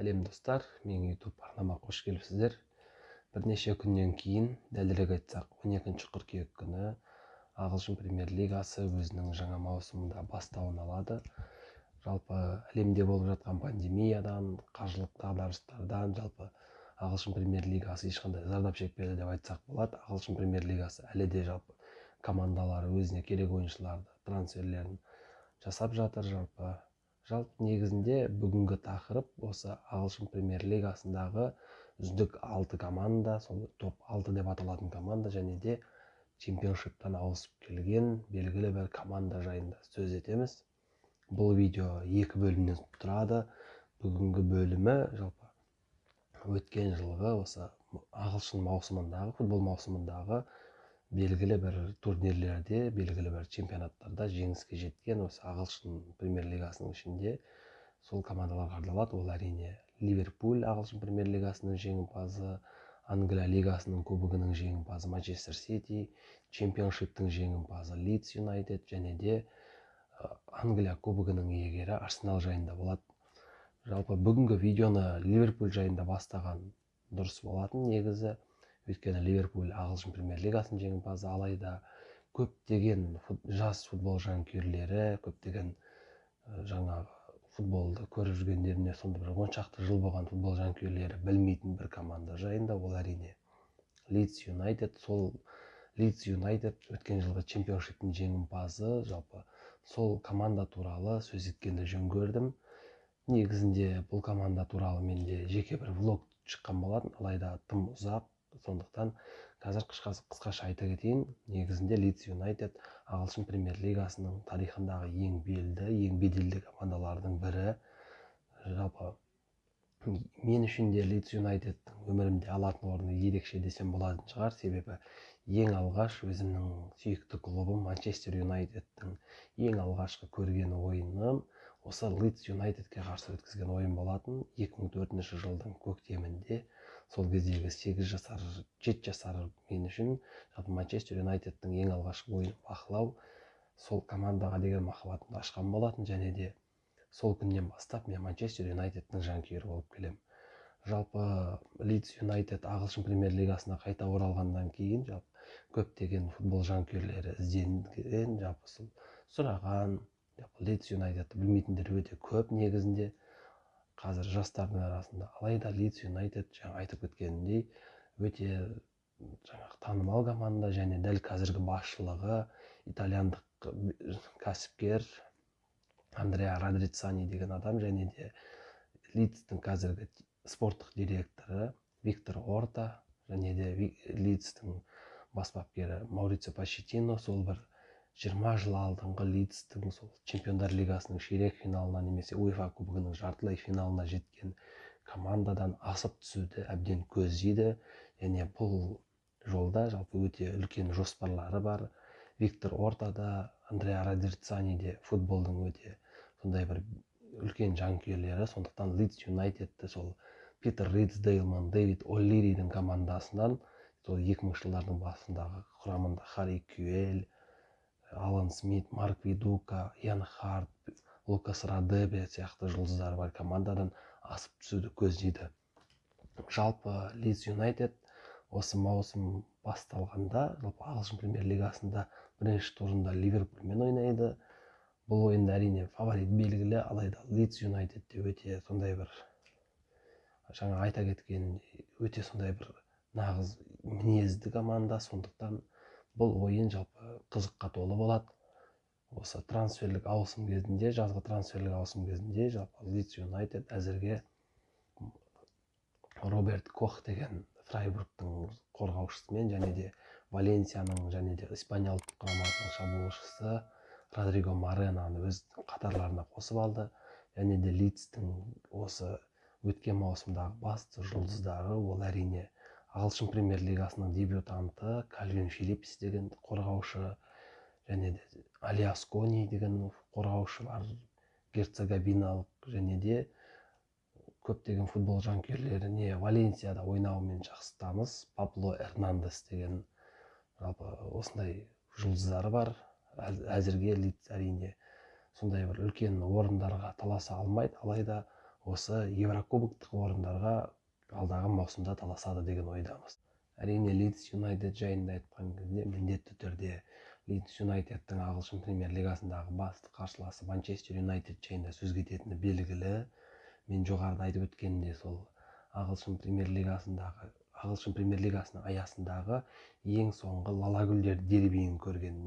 Сәлем достар, менің YouTube арнама қош келіпсіздер. Бірнеше күннен кейін, дәлірек айтсақ 12 қыркүйек күні Ағылшын премьер-лигасы өзінің жаңа маусымында бастауын алады. Жалпы әлемде болып жатқан пандемиядан, қаржылық дағдарыстардан, жалпы Ағылшын премьер-лигасы ешқандай зардап шекпеді деп айтсақ болады. Ағылшын премьер-лигасы әлі де жалпы командалары өзіне керек ойыншыларды трансферлерін жасап жатыр. Жалпы негізінде бүгінгі тақырып осы Ағылшын премьер-лигасындағы үздік 6 команда, сол топ 6 деп аталатын команда және де чемпионшиптан ауысып келген белгілі бір команда жайында сөз етеміз. Бұл видео 2 бөлімнен тұрады. Бүгінгі бөлімі жалпы өткен жылғы осы Ағылшын маусымындағы, футбол маусымындағы белгілі бір турнирлерде, белгілі бір чемпионаттарда жеңіске жеткен осы Ағылшын премьер-лигасының ішінде сол командаларға арналады. Ол әрине Ливерпуль Ағылшын премьер-лигасының жеңімпазы, Англия лигасының кубогының жеңімпазы Манчестер Сити, чемпионшиптің жеңімпазы Лидс Юнайтед және де Англия кубогының иегері Арсенал жайында болады. Жалпы бүгінгі видеоны Ливерпуль жайында бастаған дұрыс болатын негізі. Өйткені Ливерпуль Ағылшын премьер-лигасының жеңімпазы, алайда көптеген жас футбол жанкүйерлері, көптеген жаңағы футболды көріп жүргендеріне сонда бір 10 шақты жыл болған футбол жанкүйерлері білмейтін бір команда жайында, ол әрине Лидс Юнайтед. Сол Лидс Юнайтед өткен жылғы чемпионшиптің жеңімпазы. Жалпы сол команда туралы сөз еткенді жөн көрдім. Негізінде бұл команда туралы менде жеке бір влог шыққан болатын, алайда тым ұзақ. Сондықтан қазір қысқаша айта кетейін. Негізінде Лидс Юнайтед Ағылшын премьер-лигасының тарихындағы ең беделді командалардың бірі. Жалпы мен үшін де Лидс Юнайтедтің өмірімде алатын орны ерекше десем болатын шығар. Себебі ең алғаш өзімнің сүйікті клубым Манчестер Юнайтедтің ең алғашқы көрген ойыным осы Лидс Юнайтедке қарсы өткізген ойын болатын. 2004 жылдың көктемінде. Сол кездегі 7 жасар мен үшін Манчестер Юнайтедтің ең алғашқы ойынын бақылау сол командаға деген махаббатымды ашқан болатын, және де сол күннен бастап мен Манчестер Юнайтедтің жанкүйері болып келем. Жалпы Лидс Юнайтед Ағылшын премьер-лигасына қайта оралғаннан кейін көптеген футбол жанкүйерлері ізденген, сұраған. Лидс Юнайтедті білмейтіндер өте көп негізінде қазір жастардың арасында. Алайда Лидс Юнайтед жаңа айтып кеткенімдей өте танымал команда, және дәл қазіргі басшылығы итальяндық кәсіпкер Андреа Радрицани деген адам, және де Лидстің қазіргі спорттық директоры Виктор Орта, және де Лидстің бас бапкері Маурицио Почеттино. Сол бір 20 жыл алдыңғы Лидстің сол чемпиондар лигасының ширек финалына немесе UEFA кубогының жартылай финалына жеткен командадан асып түсуді әбден көздейді, және бұл жолда жалпы өте үлкен жоспарлары бар. Виктор Ортада, Андреа Радрицаниде футболдың өте сондай бір үлкен жанкүйерлері. Сондықтан Лидс Юнайтедті сол Питер Ридсдейл, Дэвид О'Лиридің командасынан сол 2000 жылдардың басындағы құрамында Харри Кьюэлл, Алан Смит, Марк Видука, Ян Харт, Лукас Радебе сияқты жұлдыздары бар командадан асып түсуді көздейді. Жалпы Лидс Юнайтед осы маусым басталғанда Ағылшын премьер-лигасында бірінші турында Ливерпульмен ойнайды. Бұл ойында әрине фаворит белгілі, алайда Лидс Юнайтедте өте сондай бір жаңа айта кеткен өте сондай бір нағыз мінезді команда. Сондықтан бұл ойын жалпы қызыққа толы болады. Осы трансферлік ауысым кезінде, жазғы трансферлік ауысым кезінде жалпы Лидс Юнайтед әзірге Роберт Кох деген Фрайбургтың қорғаушысымен, және де Валенсияның және де Испания ұлттық құрамасының шабуылшысы Родриго Моренаны өз қатарларына қосып алды. Және де Лидстің осы өткен маусымдағы басты жұлдыздары ол әрине Ағылшын премьер-лигасының дебютанты Кальвин Филлипс деген қорғаушы, және де Алиас Кони деген қорғаушы бар, герцеговиналық, және де көптеген футбол жанкүйерлеріне Валенсияда ойнауымен жақсы таныс Пабло Эрнандес деген жалпы осындай жұлдыздары бар. Әзірге Лидс әрине сондай бір үлкен орындарға таласа алмайды, алайда осы Еврокубоктық орындарға алдағы маусымда таласады деген ойдамыз. Әрине Лидс Юнайтед жайында айтқан кезде міндетті түрде Лидс Юнайтедтің ағылшын премьер-лигасындағы басты қарсыласы Манчестер Юнайтед жайында сөз кететіні белгілі. Мен жоғарыда айтып өткенде сол ағылшын премьер-лигасының аясындағы ең соңғы лалагүлдер дербиін көрген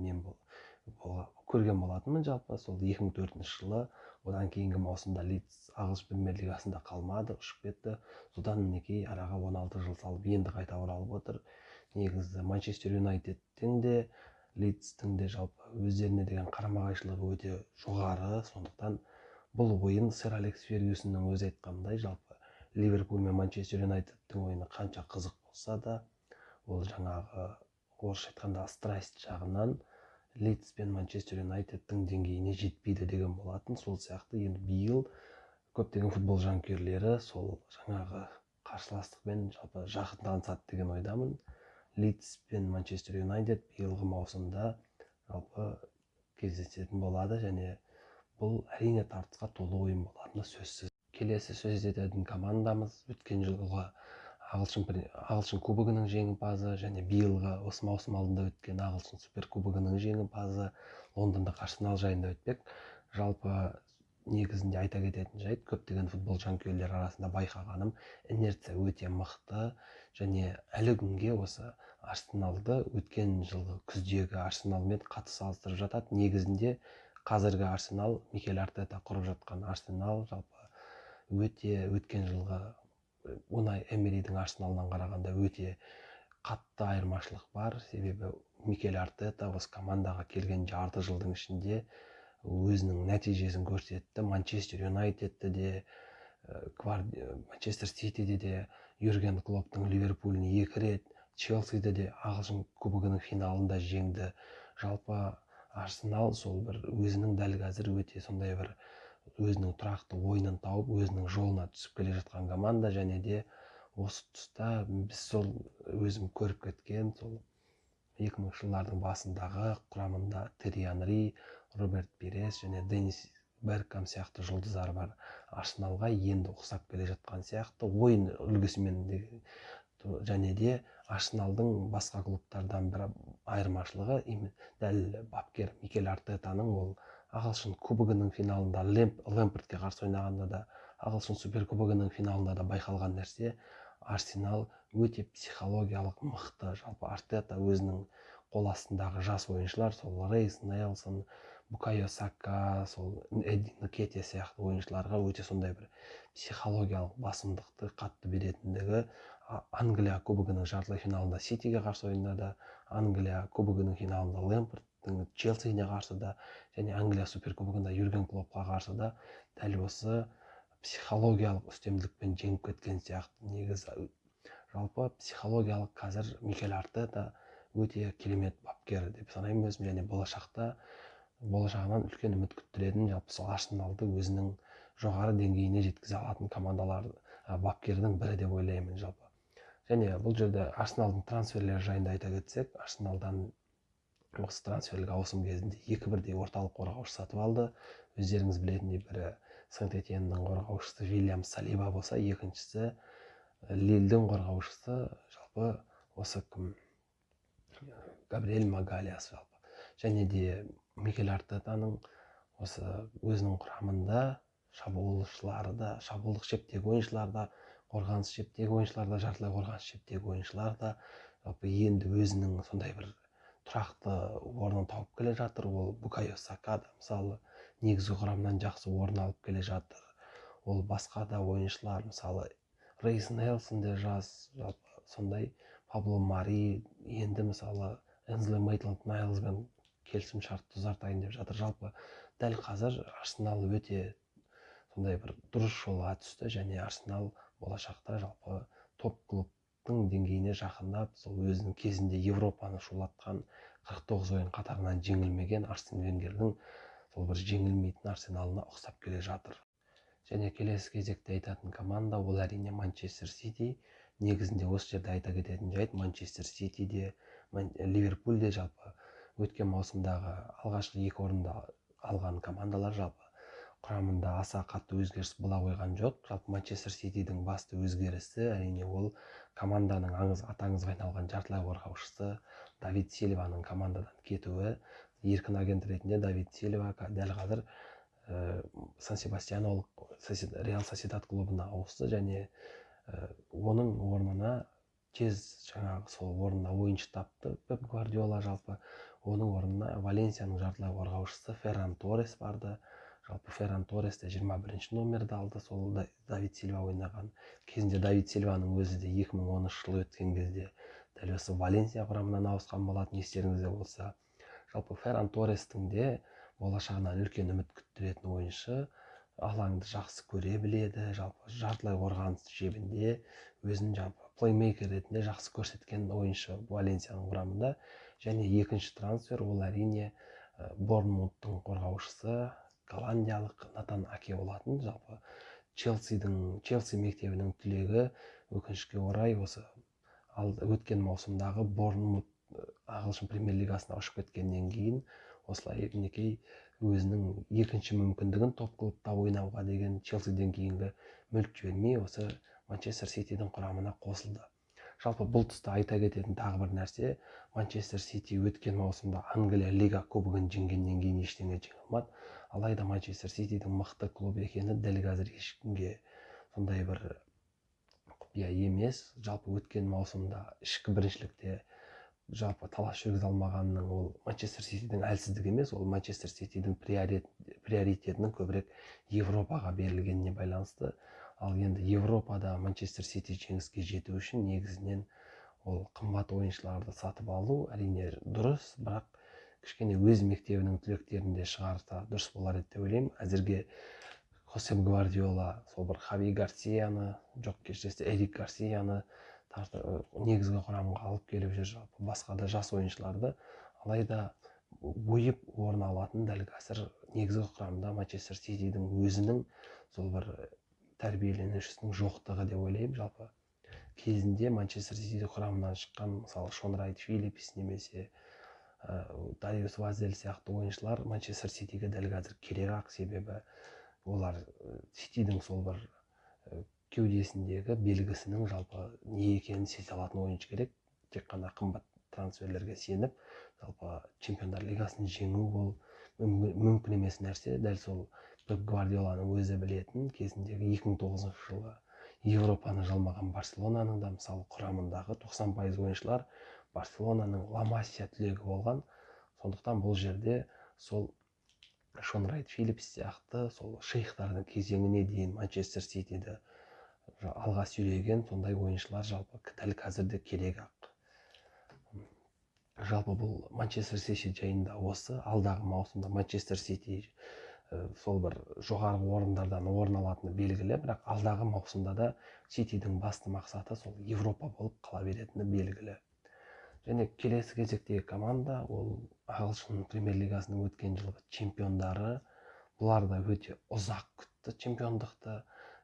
болатынмын. Жалпы сол 2004 жылы, одан кейінгі маусымда Лидс ағылшын премьер-лигасында қалмады, ұшып кетті. Содан мінекей араға 16 жыл салып енді қайта оралып отыр. Негізі Манчестер Юнайтедтің де Лидстің де жалпы өздеріне деген қарама-қайшылығы өте жоғары. Сондықтан бұл ойын сэр Алекс Фергюсонның өзі айтқандай, жалпы Ливерпуль мен Манчестер Юнайтедтің ойыны қанша қызық болса да, ол жаңағы орысша айтқанда страсть жағынан Лидс пен Манчестер Юнайтедтің деңгейіне жетпейді деген болатын. Сол сияқты енді биыл көптеген футбол жанкүйерлері сол жаңағы қарсыластықпен жалпы жақын танысады деген ойдамын. Лидс пен Манчестер Юнайтед биылғы маусымда жалпы кездесетін болады және бұл әрине тартысқа толы ойын болатыны сөзсіз. Келесі сөз ететін командамыз өткен жылғы ағылшын кубогының жеңімпазы және биылғы осы маусым алдында өткен ағылшын суперкубогының жеңімпазы лондондық Арсенал жайында өтпек. Жалпы негізінде айта кететін жайт, көптеген футбол жанкүйерлер арасында байқағаным, инерция өте мықты және әлі күнге осы Арсеналды өткен жылғы күздегі Арсеналмен қатты салыстырып жатады. Негізінде қазіргі Арсенал, Микель Артета құрып жатқан Арсенал жалпы өте өткен жылғы Унай Эмеридің Арсеналынан қарағанда өте қатты айырмашылық бар. Себебі Микель Артета осы командаға келген жарты жылдың ішінде өзінің нәтижесін көрсетті. Манчестер Юнайтедті де, Манчестер Ситиде де, Юрген Клопптың Ливерпулін 2 рет, Челсиде де ағылшын кубогының финалында жеңді. Жалпы Арсенал сол бір өзінің дәл қазір өте сондай бір өзінің тұрақты ойынын тауып, өзінің жолына түсіп келе жатқан команда және де осы тұста біз сол өзім көріп кеткен сол 2000 жылдардың басындағы құрамында Терри Анри, Роберт Пирес және Денис Беркам сияқты жұлдыздар бар Арсеналға енді ұқсап келе жатқан сияқты. Ойын үлгісімен және де Арсеналдың басқа клубтардан бір айырмашылығы дәл бапкер Микель Артетаның ол ағылшын кубогының финалында Лэмпардке қарсы ойнағанда да, ағылшын суперкубогының финалында да байқалған нәрсе, Арсенал өте психологиялық мықты. Жалпы Артета өзінің қол астындағы жас ойыншылар, сол Рейс Нелсон, Букайо Сака, сол Эдди Nketiah сияқты ойыншыларға өте сондай бір психологиялық басымдықты қатты беретіндігі. Англия кубогының жартылай финалында Ситиге қарсы ойнады, Англия кубогының финалында Лэмпардтың Челсиге қарсы да және Англия суперкубогында Юрген Клоппқа қарсы да дәл осы психологиялық үстемдікпен жеңіп кеткен сияқты. Негізі жалпы психологиялық қазір Микель Артета өте керемет бапкер деп санаймын өзім және болашағынан үлкен үміт күттіретін жалпы сол Арсеналды өзінің жоғары деңгейіне жеткізе алатын бапкердің бірі деп ойлаймын жалпы. Және бұл жерде Арсеналдың трансферлері жайында айта кетсек, Арсеналдан осы трансферлік ауысым кезінде 2 бірдей орталық қорғаушы сатып алды. Өздеріңіз білетіндей, бірі Сент-Этьеннің қорғаушысы Вильям Салиба болса, екіншісі Лильдің қорғаушысы жалпы осы Габриэль Магалиас жалпы. Және де Микель Артетаның осы өзінің құрамында шабуылшылары да, шабуылдық шептегі ойыншылар да, қорғаныс шептегі ойыншылар да, жартылай қорғаныс шептегі ойыншылар да жалпы енді өзінің сондай бір тұрақты орнын тауып келе жатыр. Ол Букайо Сака да мысалы негізгі құрамнан жақсы орын алып келе жатыр. Ол басқа да ойыншылар, мысалы Рейс Нелсон де жас, жалпы сондай Пабло Мари енді мысалы Энсли Мейтленд-Найлспен келісім шартты ұзартайын деп жатыр. Жалпы дәл қазір Арсенал өте сондай бір дұрыс жолға түсті және Арсенал болашақта жалпы топ клубтың деңгейіне жақындап, сол өзінің кезінде Европаны шулатқан 49 ойын қатарынан жеңілмеген Арсен Венгердің сол бір жеңілмейтін Арсеналына ұқсап келе жатыр. Және келесі кезекте айтатын команда ол әрине Манчестер Сити. Негізінде осы жерде айта кететін жайт, Манчестер Сити де, Ливерпуль де жалпы өткен маусымдағы алғашқы 2 орында алған командалар жалпы құрамында аса қатты өзгеріс бола қойған жоқ. Жалпы Манчестер Ситидің басты өзгерісі әрине ол команданың атаңызға айналған жартылай қорғаушысы Давид Сильваның командадан кетуі. Еркін агент ретінде Давид Сильва дәл қазір Сан Себастьян Реал Сосьедад клубына ауысты және оның орнына тез жаңағы сол орнына ойыншы тапты Пеп Гвардиола. Жалпы оның орнына Валенсияның жартылай қорғаушысы Ферран Торрес барды. Жалпы Ферран Торрес те 21 номерді алды. Сол Давид Сильва ойнаған кезінде Давид Сильваның өзі де 2010 жылы өткен кезде дәл осы Валенсия құрамынан ауысқан болатын, естеріңізде болса. Жалпы Ферран Торрестің де болашағынан үлкен үміт күттіретін ойыншы, алаңды жақсы көре біледі, жалпы жартылай қорғаныс шебінде өзін жалпы плеймейкер ретінде жақсы көрсеткен ойыншы Валенсияның құрамында. Және екінші трансфер ол әрине Борнмуттың қорғаушысы голландиялық Натан Аке болатын. Жалпы Челси мектебінің түлегі, өкінішке орай осы өткен маусымдағы Борнмут ағылшын премьер лигасына ұшып кеткеннен кейін осылай мінекей өзінің екінші мүмкіндігін топ клубта ойнауға деген Челсиден кейінгі мүлт жібермей осы Манчестер Ситидің құрамына қосылды. Жалпы бұл тұста айта кететін тағы бір нәрсе, Манчестер Сити өткен маусымда Англия Лига кубогын жеңгеннен кейін ештеңе жеңе алмады. Алайда Манчестер Ситидің мықты клуб екені дәл қазір ешкімге сондай бір құпия емес. Жалпы өткен маусымда ішкі біріншілікте жалпы талас жүргізе алмағанның ол Манчестер Ситидің әлсіздігі емес, ол Манчестер Ситидің приоритетінің көбірек Европаға берілгеніне байланысты. Ал енді Европада Манчестер Сити жеңіске жету үшін негізінен ол қымбат ойыншыларды сатып алу әрине дұрыс, бірақ кішкене өз мектебінің түлектерін де шығарса дұрыс болар еді деп ойлаймын. Әзірге Хосеп Гвардиола сол бір Хави Гарсияны, жоқ кешіресіз Эрик Гарсияны негізгі құрамға алып келіп жүр, жалпы басқа да жас ойыншыларды. Алайда ойып орын алатын дәл қазір негізгі құрамда Манчестер Ситидің өзінің сол бір тәрбиеленушісінің жоқтығы деп ойлаймын. Жалпы кезінде Манчестер Сити құрамынан шыққан мысалы Шон Райт Филлипс немесе Дариус Вазель сияқты ойыншылар Манчестер Ситиге дәл қазір керек-ақ, себебі олар Ситидің сол бір кеудесіндегі белгісінің жалпы не екенін сезе алатын ойыншы керек. Тек қана қымбат трансферлерге сеніп, жалпы Чемпиондар лигасын жеңу ол мүмкін емес нәрсе. Дәл сол Пеп Гвардиоланың өзі білетін кезіндегі 2009 жылы Европаны жалмаған Барселонаның да мысалы құрамындағы 90% ойыншылар Барселонаның Ла Масия түлегі болған. Сондықтан бұл жерде сол Шон Райт Филлипс сияқты сол шейхтардың кезеңіне дейін Манчестер Ситиді алға сүйреген сондай ойыншылар жалпы дәл қазірде керек-ақ. Жалпы бұл Манчестер Сити жайында осы. Алдағы маусымда Манчестер Сити сол бір жоғарғы орындардан орын алатыны белгілі, бірақ алдағы маусымда да Ситидің басты мақсаты сол Европа болып қала беретіні белгілі. Және келесі кезектегі команда ол ағылшын премьер лигасының өткен жылғы чемпиондары. Бұлар да өте ұзақ күтті чемпиондықты.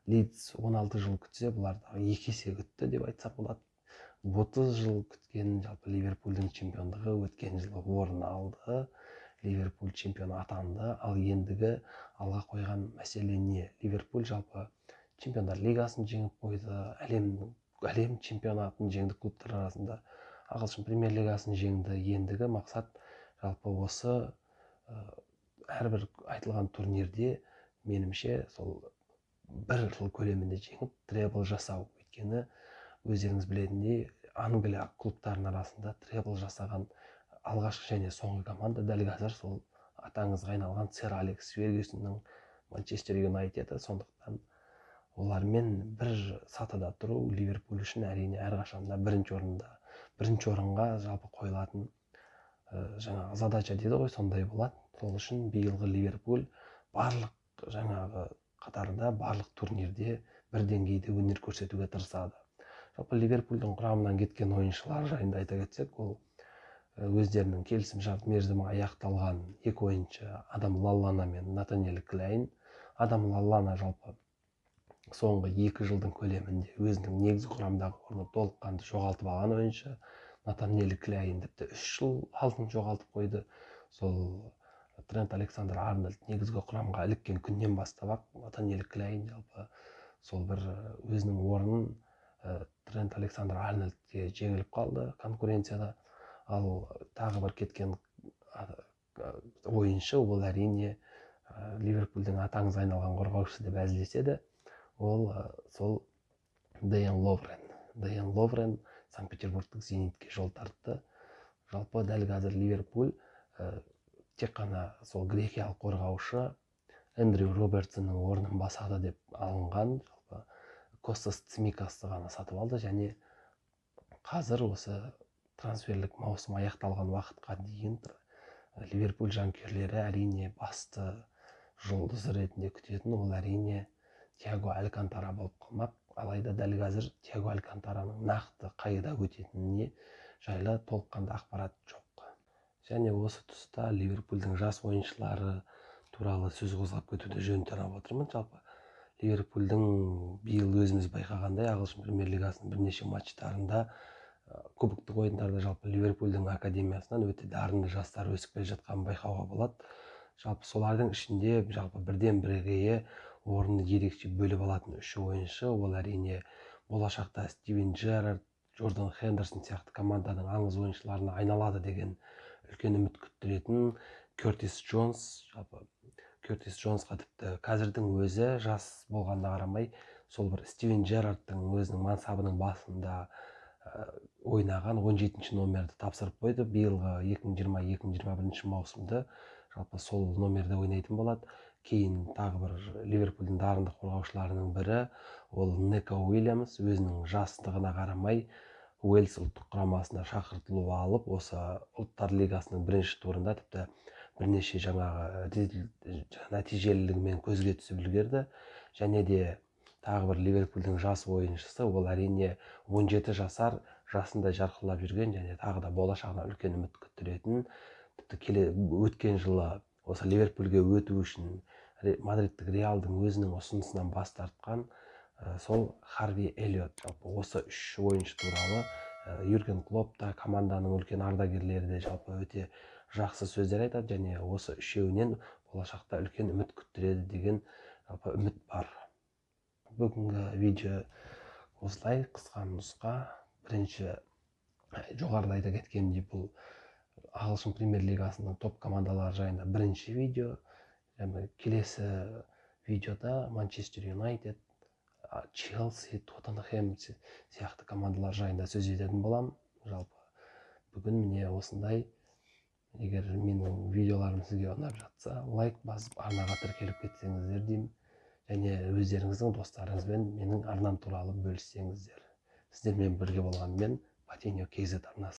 Лидс 16 жыл күтсе, бұлар да 2 есе күтті деп айтсақ болады. 30 жыл күткен жалпы Ливерпульдің чемпиондығы өткен жылы орын алды. Ливерпуль чемпионы атанды. Ал ендігі алға қойған мәселе не? Ливерпуль жалпы чемпиондар лигасын жеңіп қойды, әлем чемпионатын жеңді клубтар арасында, ағылшын премьер лигасын жеңді. Ендігі мақсат жалпы осы әрбір айтылған турнирде менімше сол бір жыл көлемінде жеңіп требл жасау. Өйткені өздеріңіз білетіндей Англия клубтарының арасында требл жасаған алғашқы және соңғы команда дәл қазір сол атаңызға айналған сэр Алекс Фергюсонның Манчестер Юнайтеді. Сондықтан олармен бір сатыда тұру Ливерпуль үшін әрине әрқашанда бірінші орынға жалпы қойылатын жаңағы задача дейді ғой, сондай болады. Сол үшін биылғы Ливерпуль барлық жаңағы қатарында барлық турнирде бір деңгейде өнер көрсетуге тырысады. Жалпы Ливерпульдің құрамынан кеткен ойыншылар жайында айта кетсек, ол өздерінің келісім-шарт мерзімі аяқталған екі ойыншы Адам Лаллана мен Натаниэль Клейн. Адам Лаллана жалпы соңғы 2 жылдың көлемінде өзінің негізгі құрамдағы орны толыққанды жоғалтып алған ойыншы. Натаниэль Клейн тіпті 3 жыл алдын жоғалтып қойды. Сол Трент Александр-Арнольд негізгі құрамға іліккен күннен бастап Натаниэль Клайн жалпы сол бір өзінің орнын Трент Александр-Арнольдке жеңіліп қалды конкуренцияда. Ал тағы бір кеткен ойыншы, ол әрине Ливерпульдің атаңыз айналған қорғаушысы деп әзілдеседі. Ол сол Дэйан Ловрен Санкт-Петербургтік Зенитке жол тартты. Жалпы дәл қазір Ливерпуль тек қана сол грекиялық қорғаушы Эндрю Робертсонның орнын басады деп алынған Костас Цимикасты ғана сатып алды, және қазір осы трансферлік маусым аяқталған уақытқа дейін Ливерпуль жанкүйерлері әрине басты жұлдыз ретінде күтетін ол әрине Тиаго Алькантара болып қалмақ. Алайда дәл қазір Тиаго Алькантараның нақты қайда өтетініне жайлы толыққанды ақпарат жоқ. Және осы тұста Ливерпульдің жас ойыншылары туралы сөз қозғап кетуді жөн санап отырмын. Жалпы Ливерпульдің биыл өзіміз байқағандай ағылшын премьер-лигасының бірнеше матчтарында, кубоктық ойындарда жалпы Ливерпульдің академиясынан өте дарынды жастар өсіп келе жатқанын байқауға болады. Жалпы солардың ішінде жалпы бірден бірге орынды ерекше бөліп алатын үш ойыншы, ол әрине болашақта Стивен Джеррард, Джордан Хендерсон сияқты команданың аңыз ойыншыларына айналады деген үлкен үміт күттіретін Кертис Джонс. Жалпы Кертис Джонсқа тіпті қазірдің өзі жас болғанына қарамай сол бір Стивен Джеррардтың өзінің мансабының басында ойнаған 17-ші номерді тапсырып қойды. Биылғы 2020-2021 маусымды жалпы сол номерде ойнайтын болады. Кейін тағы бір Ливерпульдің дарынды қорғаушыларының бірі ол Неко Уильямс, өзінің жастығына қарамай Уэльс ұлттық құрамасына шақыртылуы алып, осы ұлттар лигасының бірінші турында тіпті бірнеше жаңағы нәтижелілігімен көзге түсіп үлгерді. Және де тағы бір Ливерпульдің жас ойыншысы, ол әрине 17 жасар, жасында жарқылдап жүрген және тағы да болашағына үлкен үміт күттіретін, тіпті өткен жылы осы Ливерпульге өту үшін Мадридтік Реалдың өзінің ұсынысынан бас тартқан сол Харви Эллиот. Жалпы осы үш ойыншы туралы Юрген Клопп та, команданың үлкен ардагерлері де жалпы өте жақсы сөздер айтады, және осы үшеуінен болашақта үлкен үміт күттіреді деген жалпы үміт бар. Бүгінгі видео осылай қысқа нұсқа. Бірінші жоғарыда айта кеткендей, бұл ағылшын премьер-лигасының топ командалары жайында бірінші видео. Келесі видеода Манчестер Юнайтед, Челси, Тоттенхэм сияқты командалар жайында сөз ететін боламын. Жалпы бүгін міне осындай. Егер менің видеоларым сізге ұнап жатса, лайк басып арнаға тіркеліп кетсеңіздер деймін. Және өздеріңіздің достарыңызбен менің арнам туралы бөліссеңіздер. Сіздермен бірге болған мен Патиньо KZ арнасы.